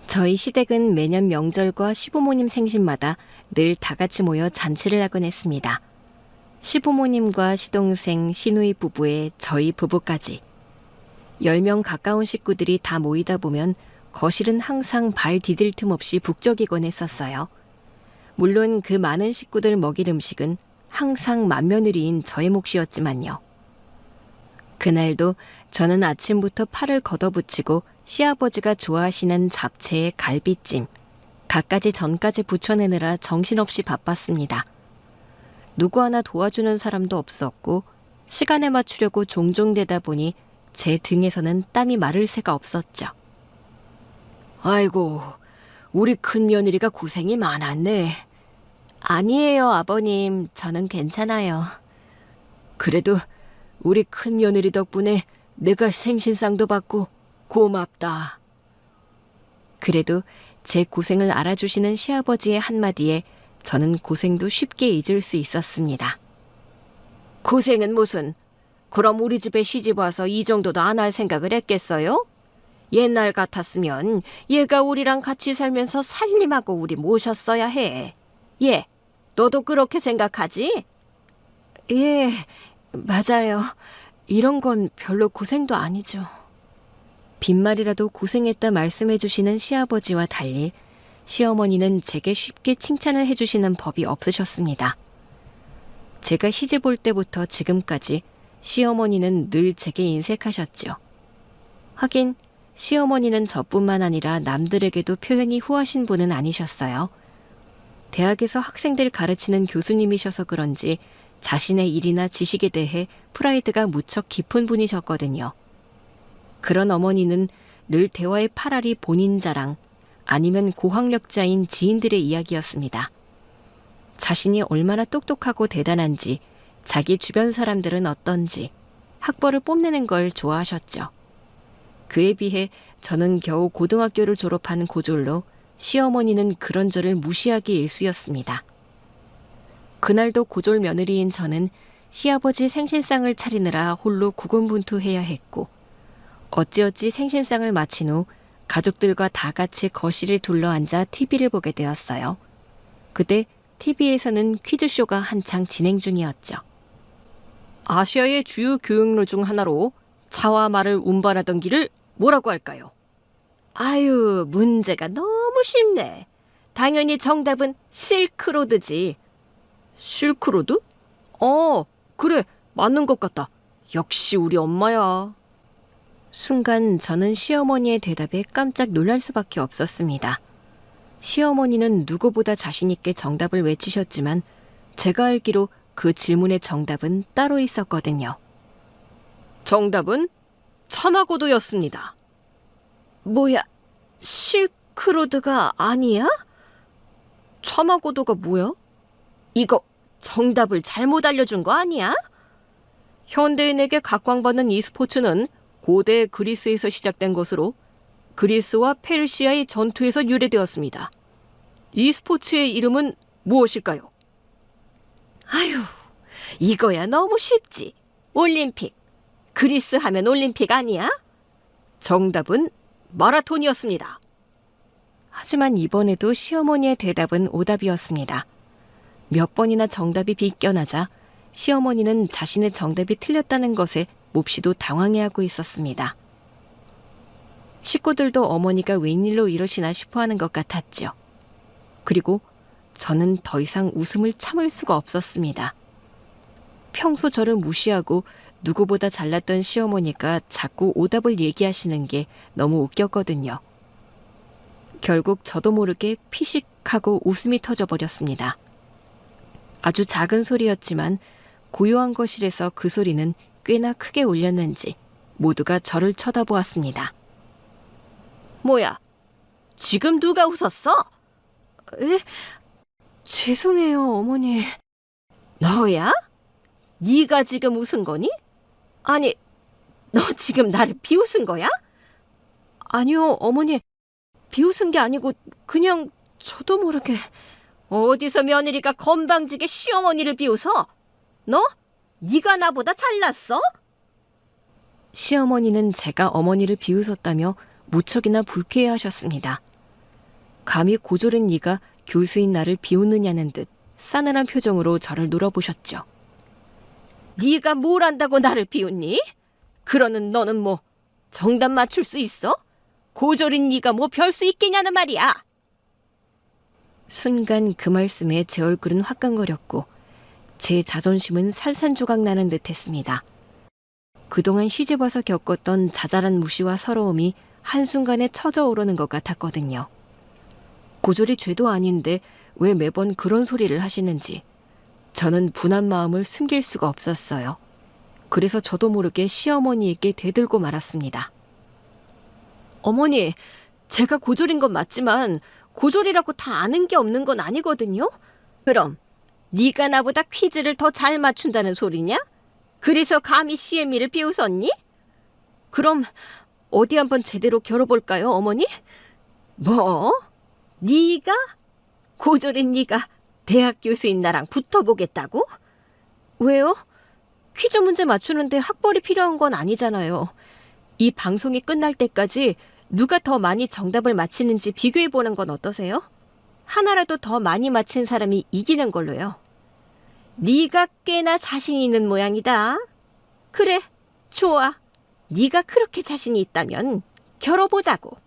저희 시댁은 매년 명절과 시부모님 생신마다 늘 다 같이 모여 잔치를 하곤 했습니다. 시부모님과 시동생, 시누이 부부에 저희 부부까지. 10명 가까운 식구들이 다 모이다 보면 거실은 항상 발 디딜 틈 없이 북적이곤 했었어요. 물론 그 많은 식구들 먹일 음식은 항상 맏며느리인 저의 몫이었지만요. 그날도 저는 아침부터 팔을 걷어붙이고 시아버지가 좋아하시는 잡채에 갈비찜, 갖가지 전까지 부쳐내느라 정신없이 바빴습니다. 누구 하나 도와주는 사람도 없었고 시간에 맞추려고 종종 대다 보니 제 등에서는 땀이 마를 새가 없었죠. 아이고, 우리 큰며느리가 고생이 많았네. 아니에요, 아버님. 저는 괜찮아요. 그래도 우리 큰며느리 덕분에 내가 생신상도 받고 고맙다. 그래도 제 고생을 알아주시는 시아버지의 한마디에 저는 고생도 쉽게 잊을 수 있었습니다. 고생은 무슨? 그럼 우리 집에 시집와서 이 정도도 안 할 생각을 했겠어요? 옛날 같았으면 얘가 우리랑 같이 살면서 살림하고 우리 모셨어야 해. 예, 너도 그렇게 생각하지? 예, 맞아요. 이런 건 별로 고생도 아니죠. 빈말이라도 고생했다 말씀해 주시는 시아버지와 달리 시어머니는 제게 쉽게 칭찬을 해주시는 법이 없으셨습니다. 제가 시집 올 때부터 지금까지 시어머니는 늘 제게 인색하셨죠. 하긴 시어머니는 저뿐만 아니라 남들에게도 표현이 후하신 분은 아니셨어요. 대학에서 학생들 가르치는 교수님이셔서 그런지 자신의 일이나 지식에 대해 프라이드가 무척 깊은 분이셨거든요. 그런 어머니는 늘 대화의 팔알이 본인 자랑, 아니면 고학력자인 지인들의 이야기였습니다. 자신이 얼마나 똑똑하고 대단한지, 자기 주변 사람들은 어떤지 학벌을 뽐내는 걸 좋아하셨죠. 그에 비해 저는 겨우 고등학교를 졸업한 고졸로 시어머니는 그런 저를 무시하기 일쑤였습니다. 그날도 고졸 며느리인 저는 시아버지 생신상을 차리느라 홀로 고군분투해야 했고, 어찌어찌 생신상을 마친 후 가족들과 다 같이 거실에 둘러앉아 TV를 보게 되었어요. 그때 TV에서는 퀴즈쇼가 한창 진행 중이었죠. 아시아의 주요 교육로 중 하나로 차와 말을 운반하던 길을 뭐라고 할까요? 아유, 문제가 너무 쉽네. 당연히 정답은 실크로드지. 실크로드? 그래, 맞는 것 같다. 역시 우리 엄마야. 순간 저는 시어머니의 대답에 깜짝 놀랄 수밖에 없었습니다. 시어머니는 누구보다 자신 있게 정답을 외치셨지만 제가 알기로 그 질문의 정답은 따로 있었거든요. 정답은 차마고도였습니다. 뭐야, 실크로드가 아니야? 차마고도가 뭐야? 이거 정답을 잘못 알려준 거 아니야? 현대인에게 각광받는 이 스포츠는 고대 그리스에서 시작된 것으로 그리스와 페르시아의 전투에서 유래되었습니다. 이 스포츠의 이름은 무엇일까요? 아유, 이거야 너무 쉽지. 올림픽. 그리스 하면 올림픽 아니야? 정답은 마라톤이었습니다. 하지만 이번에도 시어머니의 대답은 오답이었습니다. 몇 번이나 정답이 비껴나자 시어머니는 자신의 정답이 틀렸다는 것에 몹시도 당황해하고 있었습니다. 식구들도 어머니가 웬일로 이러시나 싶어하는 것 같았죠. 그리고 저는 더 이상 웃음을 참을 수가 없었습니다. 평소 저를 무시하고 누구보다 잘났던 시어머니가 자꾸 오답을 얘기하시는 게 너무 웃겼거든요. 결국 저도 모르게 피식하고 웃음이 터져버렸습니다. 아주 작은 소리였지만 고요한 거실에서 그 소리는 꽤나 크게 울렸는지 모두가 저를 쳐다보았습니다. 뭐야? 지금 누가 웃었어? 에? 죄송해요, 어머니. 너야? 네가 지금 웃은 거니? 아니, 너 지금 나를 비웃은 거야? 아니요, 어머니. 비웃은 게 아니고 그냥 저도 모르게. 어디서 며느리가 건방지게 시어머니를 비웃어? 너? 네가 나보다 잘났어? 시어머니는 제가 어머니를 비웃었다며 무척이나 불쾌해하셨습니다. 감히 고졸인 네가 교수인 나를 비웃느냐는 듯 싸늘한 표정으로 저를 눌어보셨죠. 네가 뭘 안다고 나를 비웃니? 그러는 너는 뭐 정답 맞출 수 있어? 고졸인 네가 뭐 별 수 있겠냐는 말이야. 순간 그 말씀에 제 얼굴은 화끈거렸고 제 자존심은 산산조각 나는 듯했습니다. 그동안 시집와서 겪었던 자잘한 무시와 서러움이 한순간에 처져오르는 것 같았거든요. 고졸이 죄도 아닌데 왜 매번 그런 소리를 하시는지 저는 분한 마음을 숨길 수가 없었어요. 그래서 저도 모르게 시어머니에게 대들고 말았습니다. 어머니, 제가 고졸인 건 맞지만 고졸이라고 다 아는 게 없는 건 아니거든요? 그럼 네가 나보다 퀴즈를 더 잘 맞춘다는 소리냐? 그래서 감히 시애미를 비웃었니? 그럼 어디 한번 제대로 겨뤄볼까요, 어머니? 뭐? 네가? 고졸인 네가 대학 교수인 나랑 붙어보겠다고? 왜요? 퀴즈 문제 맞추는데 학벌이 필요한 건 아니잖아요. 이 방송이 끝날 때까지 누가 더 많이 정답을 맞히는지 비교해보는 건 어떠세요? 하나라도 더 많이 맞힌 사람이 이기는 걸로요. 네가 꽤나 자신 있는 모양이다. 그래, 좋아. 네가 그렇게 자신이 있다면 겨뤄보자고.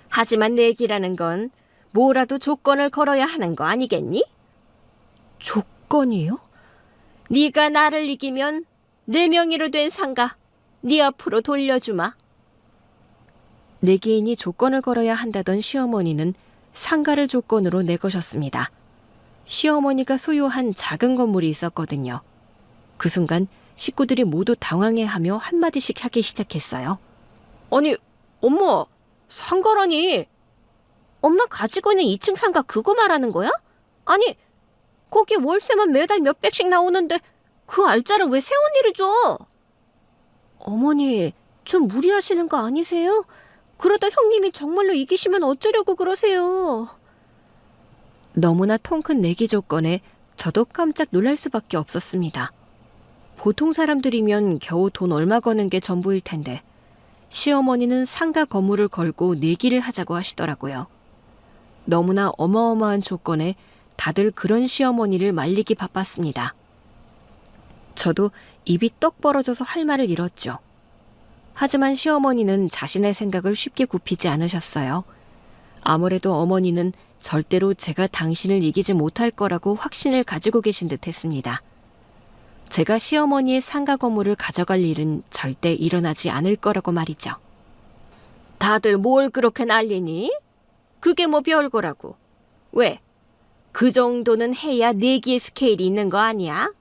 하지만 내기라는 건 뭐라도 조건을 걸어야 하는 거 아니겠니? 조건이요? 네가 나를 이기면 내 명의로 된 상가 네 앞으로 돌려주마. 내기인이 조건을 걸어야 한다던 시어머니는 상가를 조건으로 내거셨습니다. 시어머니가 소유한 작은 건물이 있었거든요. 그 순간 식구들이 모두 당황해하며 한마디씩 하기 시작했어요. 아니, 엄마, 상가라니. 엄마 가지고 있는 2층 상가 그거 말하는 거야? 아니, 거기 월세만 매달 몇백씩 나오는데 그 알짜를 왜 새언니를 줘? 어머니, 좀 무리하시는 거 아니세요? 그러다 형님이 정말로 이기시면 어쩌려고 그러세요? 너무나 통 큰 내기 조건에 저도 깜짝 놀랄 수밖에 없었습니다. 보통 사람들이면 겨우 돈 얼마 거는 게 전부일 텐데 시어머니는 상가 건물을 걸고 내기를 하자고 하시더라고요. 너무나 어마어마한 조건에 다들 그런 시어머니를 말리기 바빴습니다. 저도 입이 떡 벌어져서 할 말을 잃었죠. 하지만 시어머니는 자신의 생각을 쉽게 굽히지 않으셨어요. 아무래도 어머니는 절대로 제가 당신을 이기지 못할 거라고 확신을 가지고 계신 듯 했습니다. 제가 시어머니의 상가 건물을 가져갈 일은 절대 일어나지 않을 거라고 말이죠. 다들 뭘 그렇게 난리니? 그게 뭐 별거라고. 왜? 그 정도는 해야 내기의 스케일이 있는 거 아니야?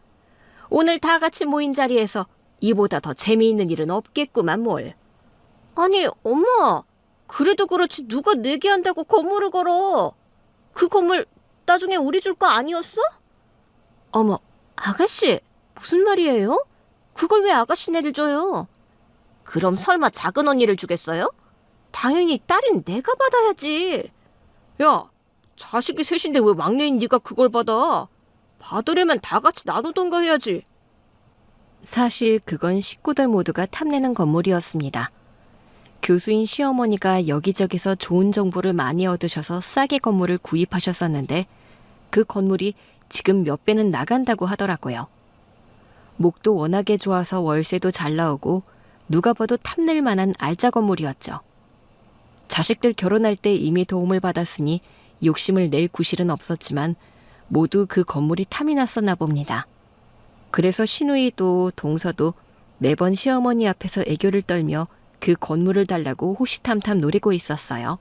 오늘 다 같이 모인 자리에서 이보다 더 재미있는 일은 없겠구만 뭘. 아니 엄마, 그래도 그렇지 누가 내기한다고 건물을 걸어. 그 건물 나중에 우리 줄 거 아니었어? 어머, 아가씨 무슨 말이에요? 그걸 왜 아가씨네를 줘요? 그럼 설마 작은 언니를 주겠어요? 당연히 딸인 내가 받아야지. 야, 자식이 셋인데 왜 막내인 네가 그걸 받아? 받으려면 다 같이 나누던가 해야지. 사실 그건 식구들 모두가 탐내는 건물이었습니다. 교수인 시어머니가 여기저기서 좋은 정보를 많이 얻으셔서 싸게 건물을 구입하셨었는데 그 건물이 지금 몇 배는 나간다고 하더라고요. 목도 워낙에 좋아서 월세도 잘 나오고 누가 봐도 탐낼 만한 알짜 건물이었죠. 자식들 결혼할 때 이미 도움을 받았으니 욕심을 낼 구실은 없었지만 모두 그 건물이 탐이 났었나 봅니다. 그래서 시누이도 동서도 매번 시어머니 앞에서 애교를 떨며 그 건물을 달라고 호시탐탐 노리고 있었어요.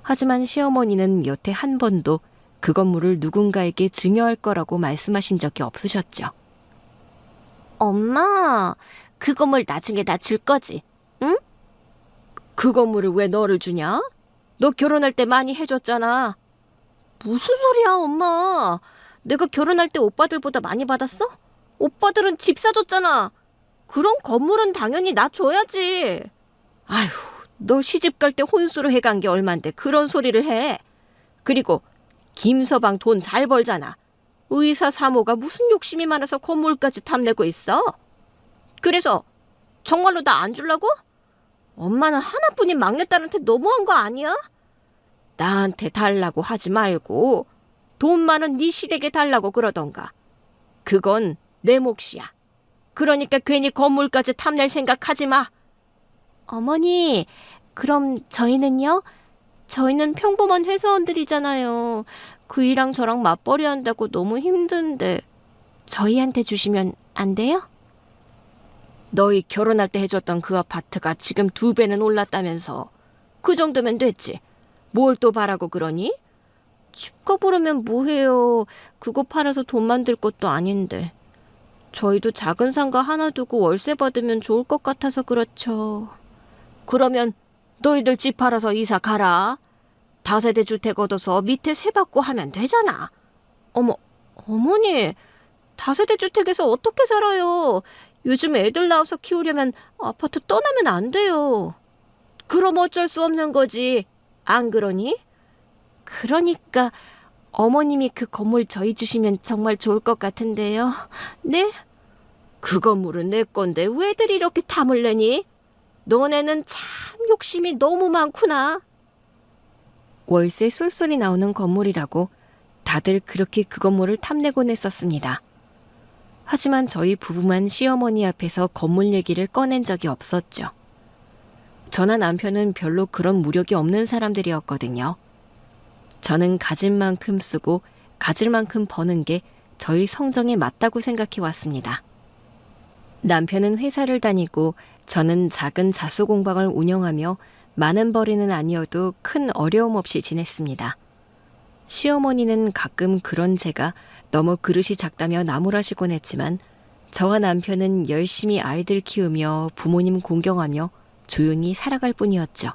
하지만 시어머니는 여태 한 번도 그 건물을 누군가에게 증여할 거라고 말씀하신 적이 없으셨죠. 엄마, 그 건물 나중에 나 줄 거지, 응? 그 건물을 왜 너를 주냐? 너 결혼할 때 많이 해줬잖아. 무슨 소리야, 엄마. 내가 결혼할 때 오빠들보다 많이 받았어? 오빠들은 집 사줬잖아. 그럼 건물은 당연히 나 줘야지. 아휴, 너 시집 갈 때 혼수로 해간 게 얼만데 그런 소리를 해. 그리고 김서방 돈 잘 벌잖아. 의사 사모가 무슨 욕심이 많아서 건물까지 탐내고 있어? 그래서 정말로 나 안 주려고? 엄마는 하나뿐인 막내딸한테 너무한 거 아니야? 나한테 달라고 하지 말고 돈 많은 네 시댁에 달라고 그러던가. 그건 내 몫이야. 그러니까 괜히 건물까지 탐낼 생각하지 마. 어머니, 그럼 저희는요? 저희는 평범한 회사원들이잖아요. 그 일랑 저랑 맞벌이 한다고 너무 힘든데 저희한테 주시면 안 돼요? 너희 결혼할 때 해줬던 그 아파트가 지금 2배는 올랐다면서. 그 정도면 됐지. 뭘 또 바라고 그러니? 집값 오르면 뭐해요. 그거 팔아서 돈 만들 것도 아닌데. 저희도 작은 상가 하나 두고 월세 받으면 좋을 것 같아서 그렇죠. 그러면 너희들 집 팔아서 이사 가라. 다세대 주택 얻어서 밑에 세 받고 하면 되잖아. 어머, 어머니, 다세대 주택에서 어떻게 살아요? 요즘 애들 낳아서 키우려면 아파트 떠나면 안 돼요. 그럼 어쩔 수 없는 거지. 안 그러니? 그러니까 어머님이 그 건물 저희 주시면 정말 좋을 것 같은데요. 네? 그 건물은 내 건데 왜들 이렇게 탐을 내니? 너네는 참 욕심이 너무 많구나. 월세 쏠쏠이 나오는 건물이라고 다들 그렇게 그 건물을 탐내곤 했었습니다. 하지만 저희 부부만 시어머니 앞에서 건물 얘기를 꺼낸 적이 없었죠. 저나 남편은 별로 그런 무력이 없는 사람들이었거든요. 저는 가진 만큼 쓰고 가질 만큼 버는 게 저희 성정에 맞다고 생각해 왔습니다. 남편은 회사를 다니고 저는 작은 자수공방을 운영하며 많은 벌이는 아니어도 큰 어려움 없이 지냈습니다. 시어머니는 가끔 그런 제가 너무 그릇이 작다며 나무라시곤 했지만 저와 남편은 열심히 아이들 키우며 부모님 공경하며 조용히 살아갈 뿐이었죠.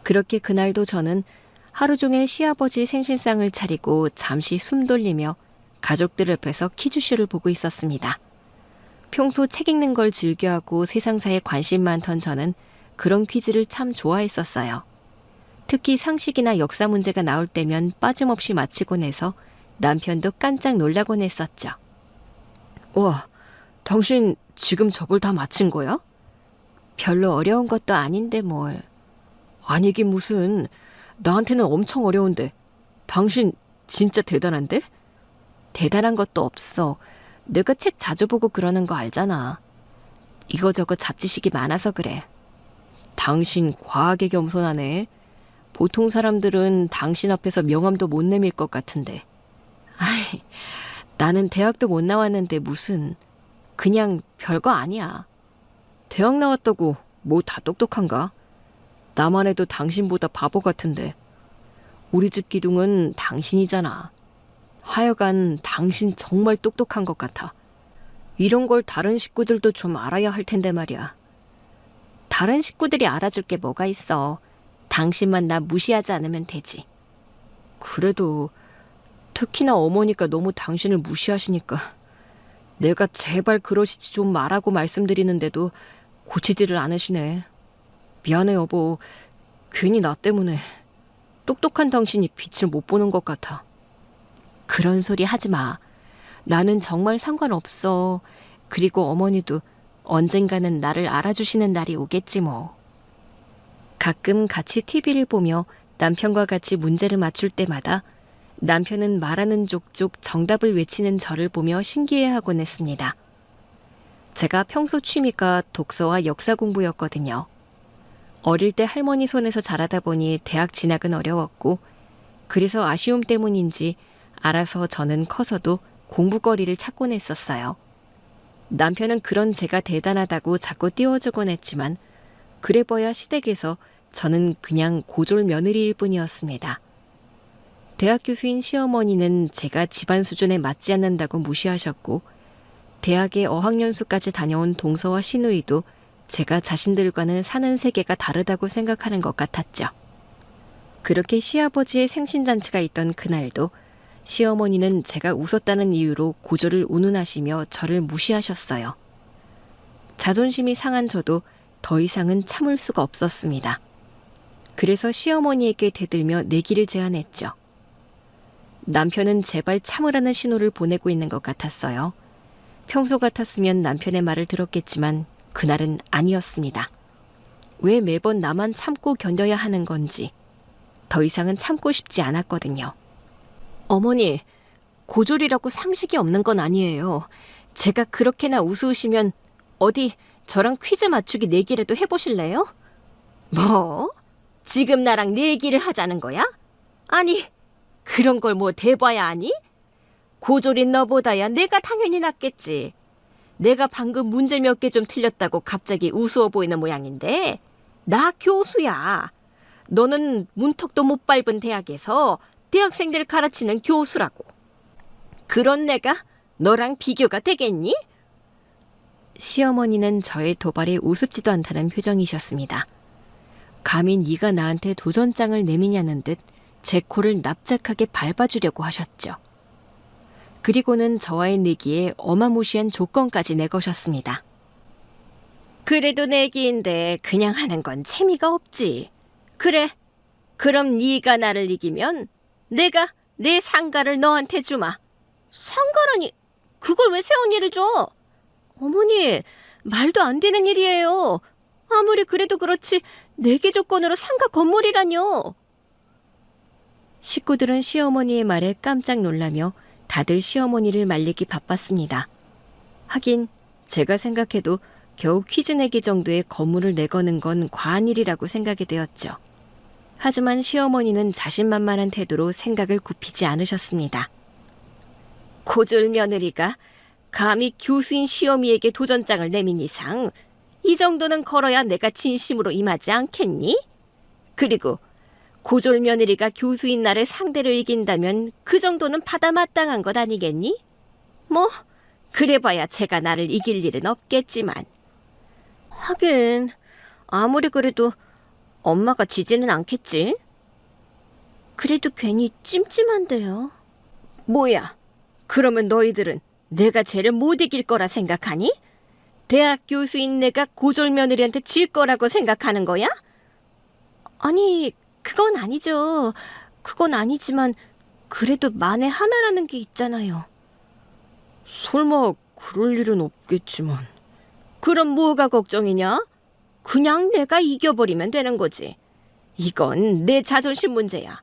그렇게 그날도 저는 하루 종일 시아버지 생신상을 차리고 잠시 숨 돌리며 가족들 옆에서 퀴즈쇼를 보고 있었습니다. 평소 책 읽는 걸 즐겨하고 세상사에 관심 많던 저는 그런 퀴즈를 참 좋아했었어요. 특히 상식이나 역사 문제가 나올 때면 빠짐없이 맞히곤 해서 남편도 깜짝 놀라곤 했었죠. 와, 당신 지금 저걸 다 맞힌 거야? 별로 어려운 것도 아닌데 뭘. 아니긴 무슨. 나한테는 엄청 어려운데. 당신 진짜 대단한데? 대단한 것도 없어. 내가 책 자주 보고 그러는 거 알잖아. 이거저거 잡지식이 많아서 그래. 당신 과하게 겸손하네. 보통 사람들은 당신 앞에서 명함도 못 내밀 것 같은데. 아이, 나는 대학도 못 나왔는데 무슨. 그냥 별거 아니야. 대학 나왔다고 뭐 다 똑똑한가? 나만 해도 당신보다 바보 같은데. 우리 집 기둥은 당신이잖아. 하여간 당신 정말 똑똑한 것 같아. 이런 걸 다른 식구들도 좀 알아야 할 텐데 말이야. 다른 식구들이 알아줄 게 뭐가 있어. 당신만 나 무시하지 않으면 되지. 그래도 특히나 어머니가 너무 당신을 무시하시니까 내가 제발 그러시지 좀 말라고 말씀드리는데도 고치지를 않으시네. 미안해 여보. 괜히 나 때문에 똑똑한 당신이 빛을 못 보는 것 같아. 그런 소리 하지 마. 나는 정말 상관없어. 그리고 어머니도 언젠가는 나를 알아주시는 날이 오겠지 뭐. 가끔 같이 TV를 보며 남편과 같이 문제를 맞출 때마다 남편은 말하는 족족 정답을 외치는 저를 보며 신기해하곤 했습니다. 제가 평소 취미가 독서와 역사 공부였거든요. 어릴 때 할머니 손에서 자라다 보니 대학 진학은 어려웠고 그래서 아쉬움 때문인지 알아서 저는 커서도 공부거리를 찾곤 했었어요. 남편은 그런 제가 대단하다고 자꾸 띄워주곤 했지만 그래봐야 시댁에서 저는 그냥 고졸 며느리일 뿐이었습니다. 대학 교수인 시어머니는 제가 집안 수준에 맞지 않는다고 무시하셨고 대학에 어학연수까지 다녀온 동서와 시누이도 제가 자신들과는 사는 세계가 다르다고 생각하는 것 같았죠. 그렇게 시아버지의 생신잔치가 있던 그날도 시어머니는 제가 웃었다는 이유로 고조를 운운하시며 저를 무시하셨어요. 자존심이 상한 저도 더 이상은 참을 수가 없었습니다. 그래서 시어머니에게 대들며 내기를 제안했죠. 남편은 제발 참으라는 신호를 보내고 있는 것 같았어요. 평소 같았으면 남편의 말을 들었겠지만 그날은 아니었습니다. 왜 매번 나만 참고 견뎌야 하는 건지. 더 이상은 참고 싶지 않았거든요. 어머니, 고졸이라고 상식이 없는 건 아니에요. 제가 그렇게나 우스우시면 어디 저랑 퀴즈 맞추기 내기라도 해보실래요? 뭐? 지금 나랑 내기를 하자는 거야? 아니, 그런 걸 뭐 대봐야 아니? 고졸인 너보다야 내가 당연히 낫겠지. 내가 방금 문제 몇 개 좀 틀렸다고 갑자기 우스워 보이는 모양인데 나 교수야. 너는 문턱도 못 밟은 대학에서 대학생들 가르치는 교수라고. 그런 내가 너랑 비교가 되겠니? 시어머니는 저의 도발에 우습지도 않다는 표정이셨습니다. 감히 네가 나한테 도전장을 내미냐는 듯 제 코를 납작하게 밟아주려고 하셨죠. 그리고는 저와의 내기에 어마무시한 조건까지 내거셨습니다. 그래도 내기인데 그냥 하는 건 재미가 없지. 그래, 그럼 네가 나를 이기면 내가 내 상가를 너한테 주마. 상가라니, 그걸 왜 새언니를 줘? 어머니, 말도 안 되는 일이에요. 아무리 그래도 그렇지 내기 조건으로 상가 건물이라뇨. 식구들은 시어머니의 말에 깜짝 놀라며 다들 시어머니를 말리기 바빴습니다. 하긴 제가 생각해도 겨우 퀴즈 내기 정도의 건물을 내거는 건 과한 일이라고 생각이 되었죠. 하지만 시어머니는 자신만만한 태도로 생각을 굽히지 않으셨습니다. 고졸 며느리가 감히 교수인 시어미에게 도전장을 내민 이상 이 정도는 걸어야 내가 진심으로 임하지 않겠니? 그리고 고졸 며느리가 교수인 나를 상대로 이긴다면 그 정도는 받아 마땅한 것 아니겠니? 뭐 그래봐야 제가 나를 이길 일은 없겠지만. 하긴 아무리 그래도 엄마가 지지는 않겠지? 그래도 괜히 찜찜한데요. 뭐야? 그러면 너희들은 내가 쟤를 못 이길 거라 생각하니? 대학 교수인 내가 고졸 며느리한테 질 거라고 생각하는 거야? 아니, 그건 아니죠. 그건 아니지만 그래도 만에 하나라는 게 있잖아요. 설마 그럴 일은 없겠지만. 그럼 뭐가 걱정이냐? 그냥 내가 이겨버리면 되는 거지. 이건 내 자존심 문제야.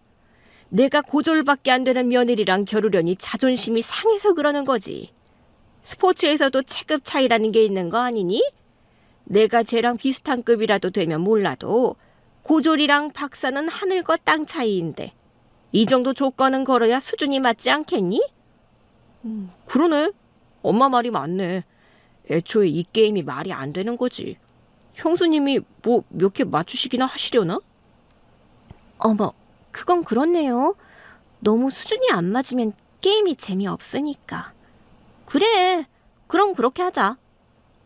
내가 고졸밖에 안 되는 며느리랑 겨루려니 자존심이 상해서 그러는 거지. 스포츠에서도 체급 차이라는 게 있는 거 아니니? 내가 쟤랑 비슷한 급이라도 되면 몰라도 고졸이랑 박사는 하늘과 땅 차이인데 이 정도 조건은 걸어야 수준이 맞지 않겠니? 그러네. 엄마 말이 맞네. 애초에 이 게임이 말이 안 되는 거지. 형수님이 뭐 몇 개 맞추시기나 하시려나? 어머, 그건 그렇네요. 너무 수준이 안 맞으면 게임이 재미없으니까. 그래, 그럼 그렇게 하자.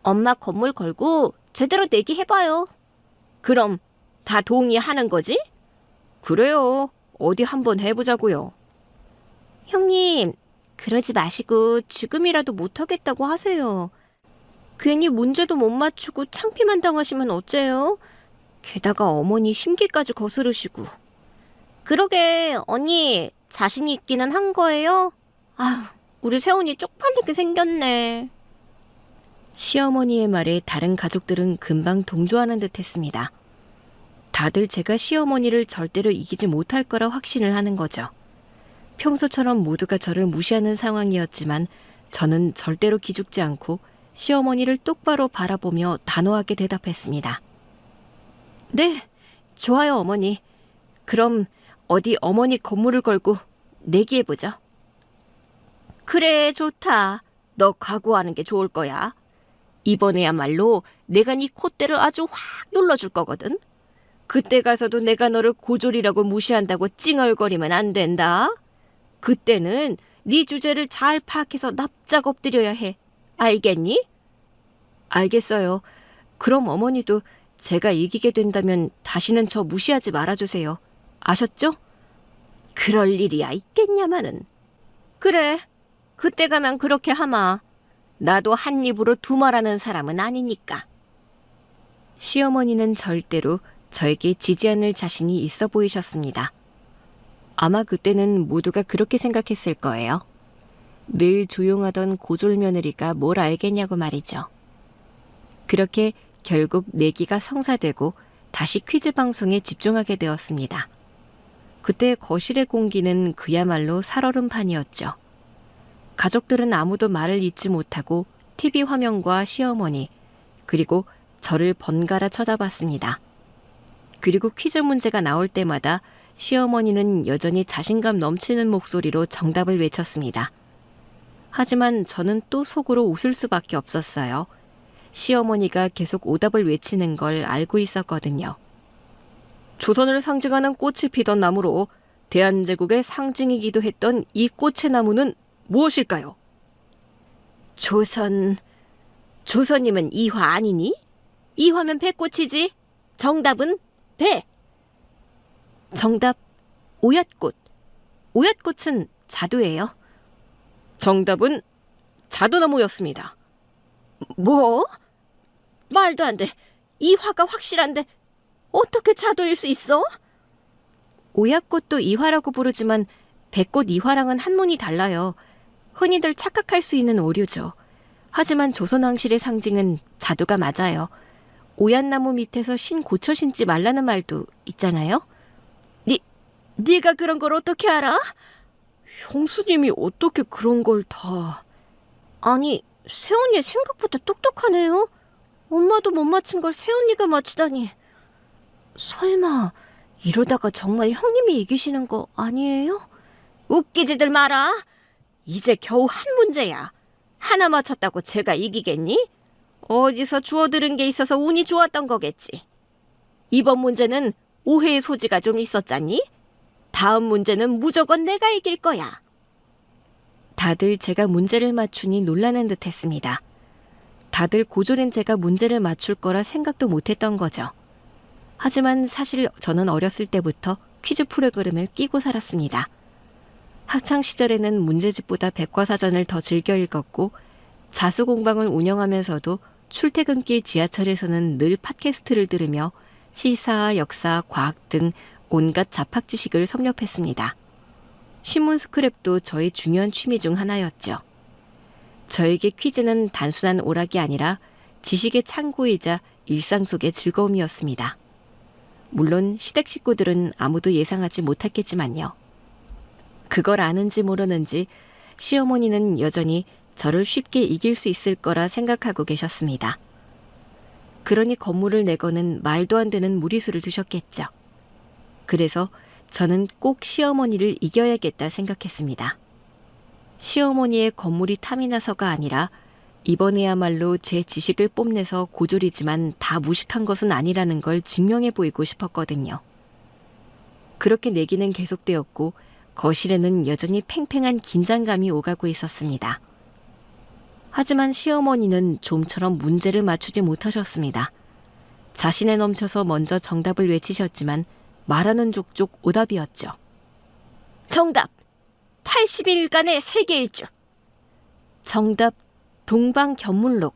엄마 건물 걸고 제대로 내기 해봐요. 그럼 다 동의하는 거지? 그래요. 어디 한번 해보자고요. 형님, 그러지 마시고 죽음이라도 못하겠다고 하세요. 괜히 문제도 못 맞추고 창피만 당하시면 어째요? 게다가 어머니 심기까지 거스르시고. 그러게, 언니 자신 있기는 한 거예요? 아, 우리 새언니 쪽팔리게 생겼네. 시어머니의 말에 다른 가족들은 금방 동조하는 듯 했습니다. 다들 제가 시어머니를 절대로 이기지 못할 거라 확신을 하는 거죠. 평소처럼 모두가 저를 무시하는 상황이었지만 저는 절대로 기죽지 않고 시어머니를 똑바로 바라보며 단호하게 대답했습니다. 네, 좋아요 어머니. 그럼 어디 어머니 건물을 걸고 내기해보죠. 그래, 좋다. 너 각오하는 게 좋을 거야. 이번에야말로 내가 네 콧대를 아주 확 눌러줄 거거든. 그때 가서도 내가 너를 고졸이라고 무시한다고 찡얼거리면 안 된다. 그때는 네 주제를 잘 파악해서 납작 엎드려야 해. 알겠니? 알겠어요. 그럼 어머니도 제가 이기게 된다면 다시는 저 무시하지 말아주세요. 아셨죠? 그럴 일이야 있겠냐마는. 그래, 그때 가면 그렇게 하마. 나도 한 입으로 두 말하는 사람은 아니니까. 시어머니는 절대로 저에게 지지 않을 자신이 있어 보이셨습니다. 아마 그때는 모두가 그렇게 생각했을 거예요. 늘 조용하던 고졸 며느리가 뭘 알겠냐고 말이죠. 그렇게 결국 내기가 성사되고 다시 퀴즈 방송에 집중하게 되었습니다. 그때 거실의 공기는 그야말로 살얼음판이었죠. 가족들은 아무도 말을 잇지 못하고 TV 화면과 시어머니, 그리고 저를 번갈아 쳐다봤습니다. 그리고 퀴즈 문제가 나올 때마다 시어머니는 여전히 자신감 넘치는 목소리로 정답을 외쳤습니다. 하지만 저는 또 속으로 웃을 수밖에 없었어요. 시어머니가 계속 오답을 외치는 걸 알고 있었거든요. 조선을 상징하는 꽃이 피던 나무로 대한제국의 상징이기도 했던 이 꽃의 나무는 무엇일까요? 조선이면 이화 아니니? 이화면 배꽃이지. 정답은 배. 정답, 오얏꽃. 오얏꽃은 자두예요. 정답은 자두나무였습니다. 뭐? 말도 안 돼. 이화가 확실한데 어떻게 자두일 수 있어? 오얏꽃도 이화라고 부르지만 배꽃 이화랑은 한문이 달라요. 흔히들 착각할 수 있는 오류죠. 하지만 조선왕실의 상징은 자두가 맞아요. 오얏나무 밑에서 신 고쳐 신지 말라는 말도 있잖아요. 네가 그런 걸 어떻게 알아? 형수님이 어떻게 그런 걸 다... 아니, 새언니 생각보다 똑똑하네요. 엄마도 못 맞춘 걸 새언니가 맞추다니. 설마 이러다가 정말 형님이 이기시는 거 아니에요? 웃기지들 마라. 이제 겨우 한 문제야. 하나 맞췄다고 제가 이기겠니? 어디서 주워 들은 게 있어서 운이 좋았던 거겠지. 이번 문제는 오해의 소지가 좀 있었잖니? 다음 문제는 무조건 내가 이길 거야. 다들 제가 문제를 맞추니 놀라는 듯 했습니다. 다들 고졸인 제가 문제를 맞출 거라 생각도 못했던 거죠. 하지만 사실 저는 어렸을 때부터 퀴즈 프로그램을 끼고 살았습니다. 학창 시절에는 문제집보다 백과사전을 더 즐겨 읽었고 자수공방을 운영하면서도 출퇴근길 지하철에서는 늘 팟캐스트를 들으며 시사, 역사, 과학 등 온갖 잡학 지식을 섭렵했습니다. 신문 스크랩도 저의 중요한 취미 중 하나였죠. 저에게 퀴즈는 단순한 오락이 아니라 지식의 창고이자 일상 속의 즐거움이었습니다. 물론 시댁 식구들은 아무도 예상하지 못했겠지만요. 그걸 아는지 모르는지 시어머니는 여전히 저를 쉽게 이길 수 있을 거라 생각하고 계셨습니다. 그러니 건물을 내거는 말도 안 되는 무리수를 두셨겠죠. 그래서 저는 꼭 시어머니를 이겨야겠다 생각했습니다. 시어머니의 건물이 탐이 나서가 아니라 이번에야말로 제 지식을 뽐내서 고졸이지만 다 무식한 것은 아니라는 걸 증명해 보이고 싶었거든요. 그렇게 내기는 계속되었고 거실에는 여전히 팽팽한 긴장감이 오가고 있었습니다. 하지만 시어머니는 좀처럼 문제를 맞추지 못하셨습니다. 자신에 넘쳐서 먼저 정답을 외치셨지만 말하는 족족 오답이었죠. 정답! 80일간의 세계일주. 정답, 동방견물록.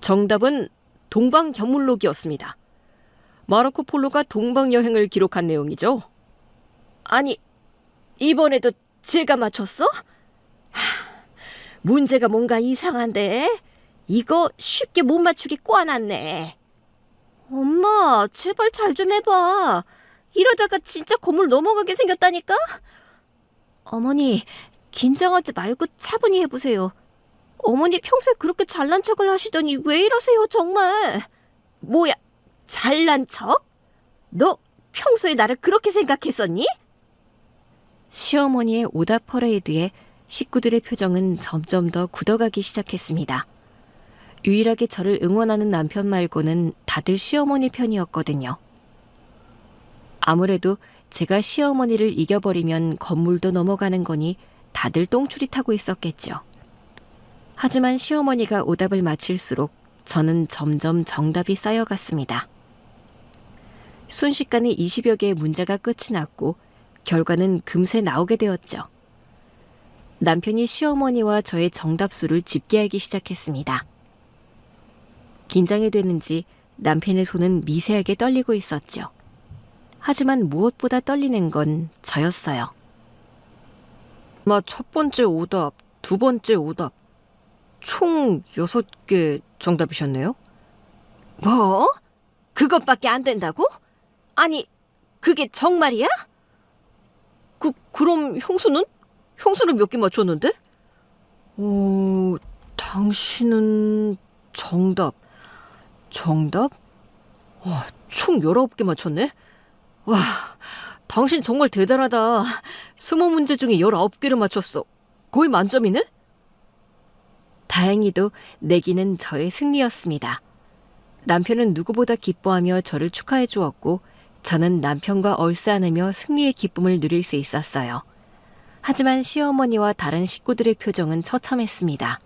정답은 동방견물록이었습니다. 마르코 폴로가 동방여행을 기록한 내용이죠. 아니, 이번에도 제가 맞췄어? 문제가 뭔가 이상한데? 이거 쉽게 못 맞추게 꼬아놨네. 엄마, 제발 잘 좀 해봐. 이러다가 진짜 건물 넘어가게 생겼다니까? 어머니, 긴장하지 말고 차분히 해보세요. 어머니 평소에 그렇게 잘난 척을 하시더니 왜 이러세요, 정말? 뭐야, 잘난 척? 너 평소에 나를 그렇게 생각했었니? 시어머니의 오답 퍼레이드에 식구들의 표정은 점점 더 굳어가기 시작했습니다. 유일하게 저를 응원하는 남편 말고는 다들 시어머니 편이었거든요. 아무래도 제가 시어머니를 이겨버리면 건물도 넘어가는 거니 다들 똥줄이 타고 있었겠죠. 하지만 시어머니가 오답을 맞힐수록 저는 점점 정답이 쌓여갔습니다. 순식간에 20여 개의 문제가 끝이 났고 결과는 금세 나오게 되었죠. 남편이 시어머니와 저의 정답수를 집계하기 시작했습니다. 긴장이 되는지 남편의 손은 미세하게 떨리고 있었죠. 하지만 무엇보다 떨리는 건 저였어요. 첫 번째 오답, 두 번째 오답, 총 6개 정답이셨네요? 뭐? 그것밖에 안 된다고? 아니, 그게 정말이야? 그럼 형수는? 형수는 몇 개 맞췄는데? 당신은 정답. 정답? 와, 총 19개 맞췄네? 와, 당신 정말 대단하다. 20문제 중에 19개를 맞췄어. 거의 만점이네? 다행히도 내기는 저의 승리였습니다. 남편은 누구보다 기뻐하며 저를 축하해 주었고 저는 남편과 얼싸안으며 승리의 기쁨을 누릴 수 있었어요. 하지만 시어머니와 다른 식구들의 표정은 처참했습니다.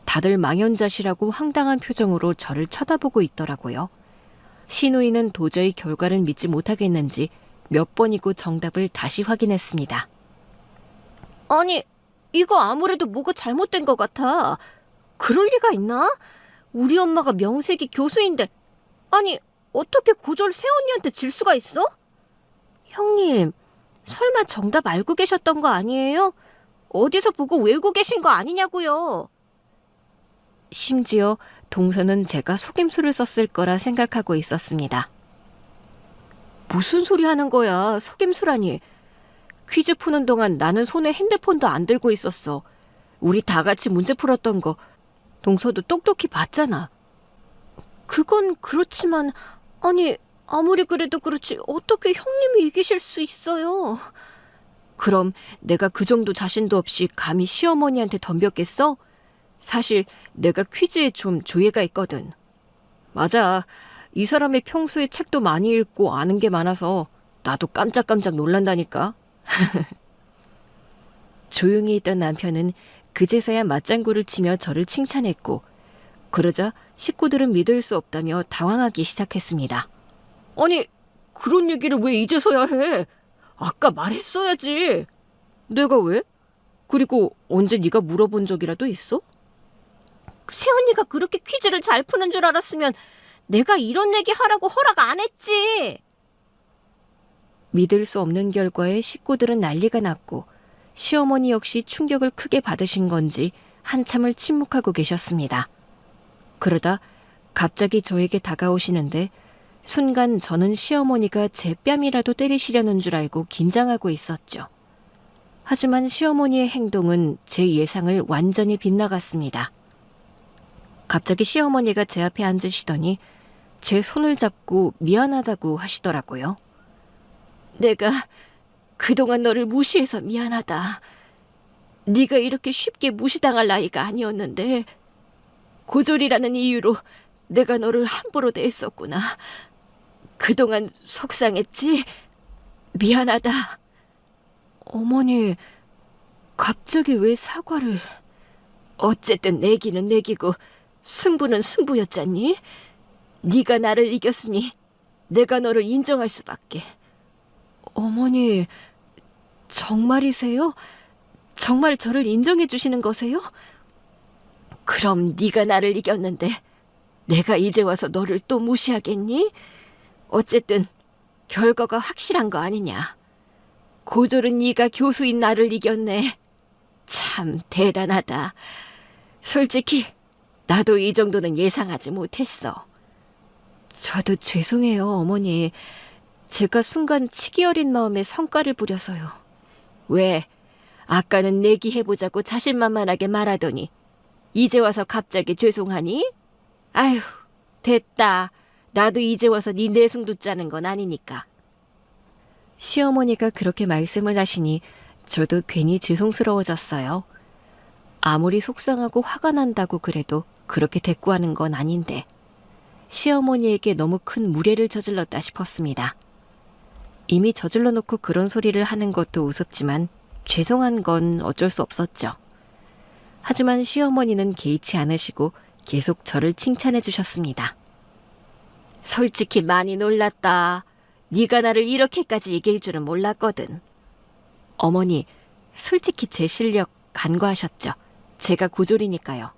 다들 망연자실하고 황당한 표정으로 저를 쳐다보고 있더라고요. 시누이는 도저히 결과를 믿지 못하겠는지 몇 번이고 정답을 다시 확인했습니다. 아니, 이거 아무래도 뭐가 잘못된 것 같아. 그럴 리가 있나? 우리 엄마가 명색이 교수인데, 아니, 어떻게 고졸 새언니한테 질 수가 있어? 형님, 설마 정답 알고 계셨던 거 아니에요? 어디서 보고 외우고 계신 거 아니냐고요. 심지어 동서는 제가 속임수를 썼을 거라 생각하고 있었습니다. 무슨 소리 하는 거야, 속임수라니. 퀴즈 푸는 동안 나는 손에 핸드폰도 안 들고 있었어. 우리 다 같이 문제 풀었던 거 동서도 똑똑히 봤잖아. 그건 그렇지만 아니 아무리 그래도 그렇지 어떻게 형님이 이기실 수 있어요? 그럼 내가 그 정도 자신도 없이 감히 시어머니한테 덤볐겠어? 사실 내가 퀴즈에 좀 조예가 있거든. 맞아. 이 사람이 평소에 책도 많이 읽고 아는 게 많아서 나도 깜짝깜짝 놀란다니까. 조용히 있던 남편은 그제서야 맞장구를 치며 저를 칭찬했고 그러자 식구들은 믿을 수 없다며 당황하기 시작했습니다. 아니, 그런 얘기를 왜 이제서야 해? 아까 말했어야지. 내가 왜? 그리고 언제 네가 물어본 적이라도 있어? 새언니가 그렇게 퀴즈를 잘 푸는 줄 알았으면 내가 이런 얘기 하라고 허락 안 했지. 믿을 수 없는 결과에 식구들은 난리가 났고 시어머니 역시 충격을 크게 받으신 건지 한참을 침묵하고 계셨습니다. 그러다 갑자기 저에게 다가오시는데 순간 저는 시어머니가 제 뺨이라도 때리시려는 줄 알고 긴장하고 있었죠. 하지만 시어머니의 행동은 제 예상을 완전히 빗나갔습니다. 갑자기 시어머니가 제 앞에 앉으시더니 제 손을 잡고 미안하다고 하시더라고요. 내가 그동안 너를 무시해서 미안하다. 네가 이렇게 쉽게 무시당할 나이가 아니었는데 고졸이라는 이유로 내가 너를 함부로 대했었구나. 그동안 속상했지? 미안하다. 어머니, 갑자기 왜 사과를... 어쨌든 내기는 내기고 승부는 승부였잖니? 네가 나를 이겼으니 내가 너를 인정할 수밖에. 어머니, 정말이세요? 정말 저를 인정해 주시는 거세요? 그럼 네가 나를 이겼는데 내가 이제 와서 너를 또 무시하겠니? 어쨌든 결과가 확실한 거 아니냐. 고졸은 네가 교수인 나를 이겼네. 참 대단하다. 솔직히 나도 이 정도는 예상하지 못했어. 저도 죄송해요, 어머니. 제가 순간 치기 어린 마음에 성깔을 부려서요. 왜? 아까는 내기해보자고 자신만만하게 말하더니 이제 와서 갑자기 죄송하니? 아휴, 됐다. 나도 이제 와서 네 내숭도 짜는 건 아니니까. 시어머니가 그렇게 말씀을 하시니 저도 괜히 죄송스러워졌어요. 아무리 속상하고 화가 난다고 그래도 그렇게 대꾸하는 건 아닌데 시어머니에게 너무 큰 무례를 저질렀다 싶었습니다. 이미 저질러 놓고 그런 소리를 하는 것도 우습지만 죄송한 건 어쩔 수 없었죠. 하지만 시어머니는 개의치 않으시고 계속 저를 칭찬해 주셨습니다. 솔직히 많이 놀랐다. 네가 나를 이렇게까지 이길 줄은 몰랐거든. 어머니, 솔직히 제 실력 간과하셨죠. 제가 고졸이니까요.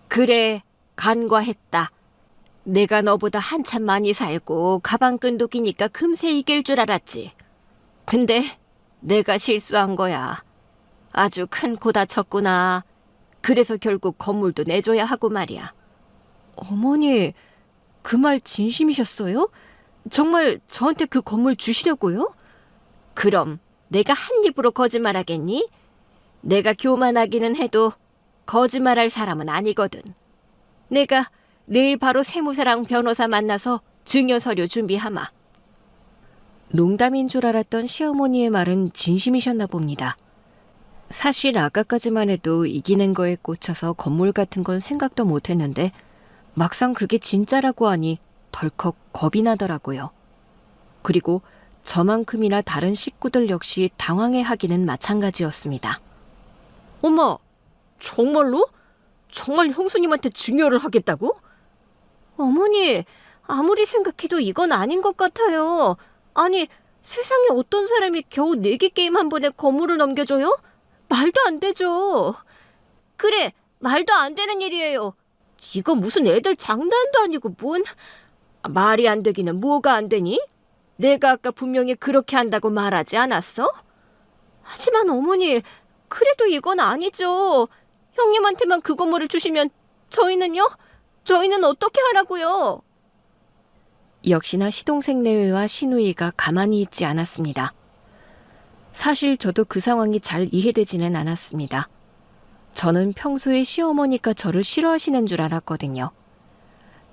그래, 간과했다. 내가 너보다 한참 많이 살고 가방끈도 기니까 금세 이길 줄 알았지. 근데 내가 실수한 거야. 아주 큰 코 다쳤구나. 그래서 결국 건물도 내줘야 하고 말이야. 어머니, 그 말 진심이셨어요? 정말 저한테 그 건물 주시려고요? 그럼 내가 한 입으로 거짓말하겠니? 내가 교만하기는 해도 거짓말할 사람은 아니거든. 내가 내일 바로 세무사랑 변호사 만나서 증여 서류 준비하마. 농담인 줄 알았던 시어머니의 말은 진심이셨나 봅니다. 사실 아까까지만 해도 이기는 거에 꽂혀서 건물 같은 건 생각도 못했는데 막상 그게 진짜라고 하니 덜컥 겁이 나더라고요. 그리고 저만큼이나 다른 식구들 역시 당황해하기는 마찬가지였습니다. 엄마, 정말로? 정말 형수님한테 증여를 하겠다고? 어머니, 아무리 생각해도 이건 아닌 것 같아요. 아니, 세상에 어떤 사람이 겨우 내기 게임 한 번에 건물을 넘겨줘요? 말도 안 되죠. 그래, 말도 안 되는 일이에요. 이거 무슨 애들 장난도 아니고 뭔... 말이 안 되기는 뭐가 안 되니? 내가 아까 분명히 그렇게 한다고 말하지 않았어? 하지만 어머니, 그래도 이건 아니죠. 형님한테만 그 건물을 주시면 저희는요? 저희는 어떻게 하라고요? 역시나 시동생 내외와 시누이가 가만히 있지 않았습니다. 사실 저도 그 상황이 잘 이해되지는 않았습니다. 저는 평소에 시어머니가 저를 싫어하시는 줄 알았거든요.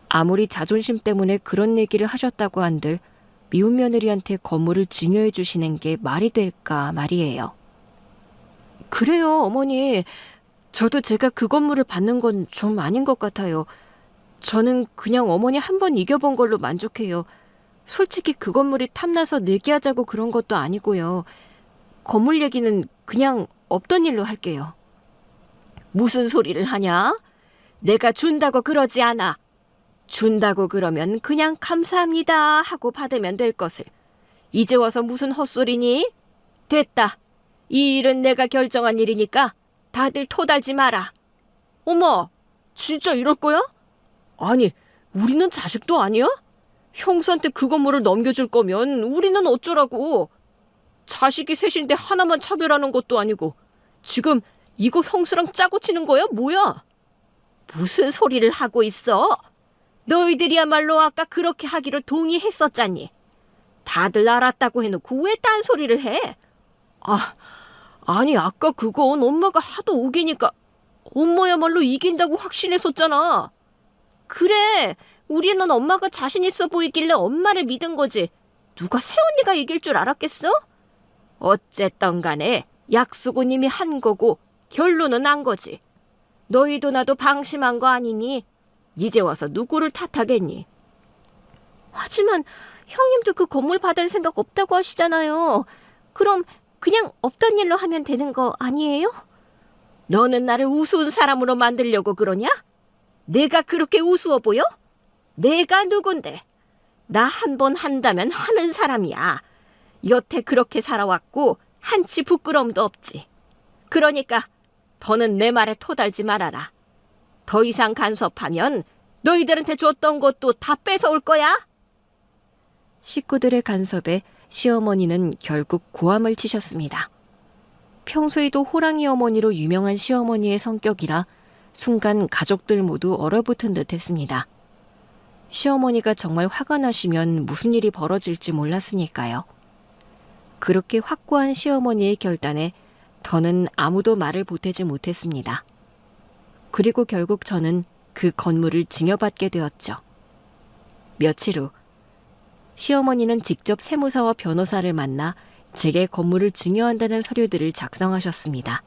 아무리 자존심 때문에 그런 얘기를 하셨다고 한들 미운 며느리한테 건물을 증여해 주시는 게 말이 될까 말이에요. 그래요, 어머니. 저도 제가 그 건물을 받는 건 좀 아닌 것 같아요. 저는 그냥 어머니 한 번 이겨본 걸로 만족해요. 솔직히 그 건물이 탐나서 내기하자고 그런 것도 아니고요. 건물 얘기는 그냥 없던 일로 할게요. 무슨 소리를 하냐? 내가 준다고 그러지 않아. 준다고 그러면 그냥 감사합니다 하고 받으면 될 것을. 이제 와서 무슨 헛소리니? 됐다. 이 일은 내가 결정한 일이니까 다들 토달지 마라. 어머, 진짜 이럴 거야? 아니, 우리는 자식도 아니야? 형수한테 그 건물을 넘겨줄 거면 우리는 어쩌라고. 자식이 셋인데 하나만 차별하는 것도 아니고 지금 이거 형수랑 짜고 치는 거야? 뭐야? 무슨 소리를 하고 있어? 너희들이야말로 아까 그렇게 하기를 동의했었잖니. 다들 알았다고 해놓고 왜 딴소리를 해? 아니 아까 그건 엄마가 하도 우기니까 엄마야말로 이긴다고 확신했었잖아. 그래, 우리는 엄마가 자신 있어 보이길래 엄마를 믿은 거지. 누가 새언니가 이길 줄 알았겠어? 어쨌든 간에 약속은 이미 한 거고 결론은 난 거지. 너희도 나도 방심한 거 아니니? 이제 와서 누구를 탓하겠니? 하지만 형님도 그 건물 받을 생각 없다고 하시잖아요. 그럼 그냥 없던 일로 하면 되는 거 아니에요? 너는 나를 우스운 사람으로 만들려고 그러냐? 내가 그렇게 우스워 보여? 내가 누군데? 나 한 번 한다면 하는 사람이야. 여태 그렇게 살아왔고 한치 부끄러움도 없지. 그러니까 더는 내 말에 토달지 말아라. 더 이상 간섭하면 너희들한테 줬던 것도 다 뺏어올 거야. 식구들의 간섭에 시어머니는 결국 고함을 치셨습니다. 평소에도 호랑이 어머니로 유명한 시어머니의 성격이라 순간 가족들 모두 얼어붙은 듯 했습니다. 시어머니가 정말 화가 나시면 무슨 일이 벌어질지 몰랐으니까요. 그렇게 확고한 시어머니의 결단에 더는 아무도 말을 보태지 못했습니다. 그리고 결국 저는 그 건물을 증여받게 되었죠. 며칠 후 시어머니는 직접 세무사와 변호사를 만나 제게 건물을 증여한다는 서류들을 작성하셨습니다.